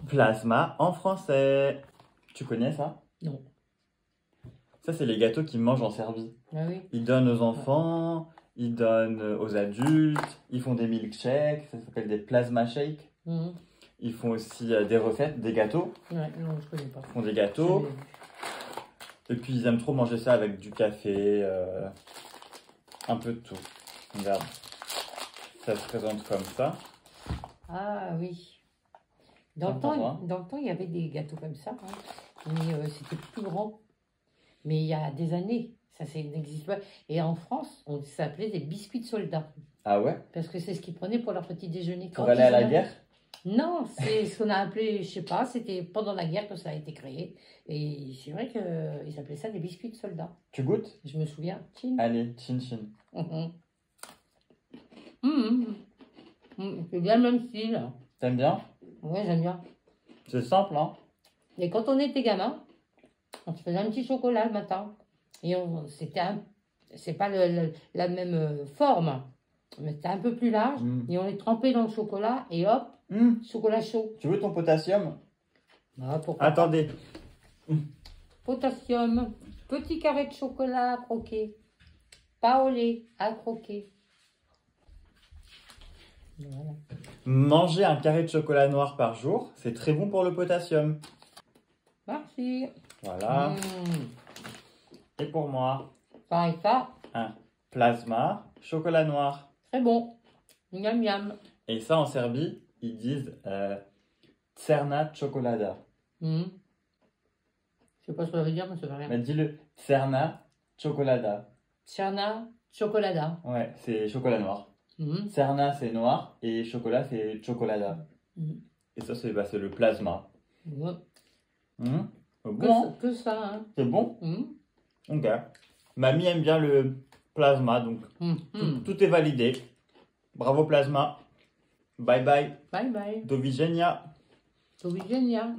Plasma en français. Tu connais ça? Non. Ça, c'est les gâteaux qu'ils mangent en Serbie. Ah oui. Ils donnent aux enfants, ils donnent aux adultes, ils font des milkshakes, ça s'appelle des plasma shakes. Mhm. Ils font aussi des recettes, des gâteaux. Ouais, non, je connais pas. Ils font des gâteaux. Et puis ils aiment trop manger ça avec du café, un peu de tout. Regarde, ça se présente comme ça. Ah oui. Dans le temps, il y avait des gâteaux comme ça, hein, mais c'était plus grand. Mais il y a des années, ça n'existe pas. Et en France, on s'appelait des biscuits de soldats. Ah ouais? Parce que c'est ce qu'ils prenaient pour leur petit déjeuner. Pour aller à la guerre? Non, c'est ce qu'on a appelé, je sais pas, c'était pendant la guerre que ça a été créé. Et c'est vrai qu'ils appelaient ça des biscuits de soldats. Tu goûtes? Je me souviens. Chin. Allez, chin chin. C'est bien le même style. T'aimes bien? Ouais, j'aime bien. C'est simple, hein? Et quand on était gamin, on se faisait un petit chocolat le matin. Et c'est pas la même forme, mais c'était un peu plus large. Et on les trempait dans le chocolat et hop, chocolat chaud. Tu veux ton potassium? Ah, pourquoi Attendez. pas. Potassium, petit carré de chocolat à croquer. Pas au lait, à croquer. Voilà. Manger un carré de chocolat noir par jour, c'est très bon pour le potassium. Merci. Voilà. Et pour moi, Pareil ça. un plasma chocolat noir. Très bon. Miam miam. Et ça, en Serbie, ils disent Crna chocolada. Je sais pas ce que ça veut dire, mais ça veut rien. Mais dis-le, Crna chocolada. Crna chocolada. Ouais, c'est chocolat noir. Crna, c'est noir, et chocolat, c'est chocolada. Et ça, c'est le plasma. Ouais. Bon, Que ça, hein. c'est bon? Ok. Mamie aime bien le plasma, donc tout est validé. Bravo plasma. Bye bye. Bye bye. Do widzenia. Do widzenia.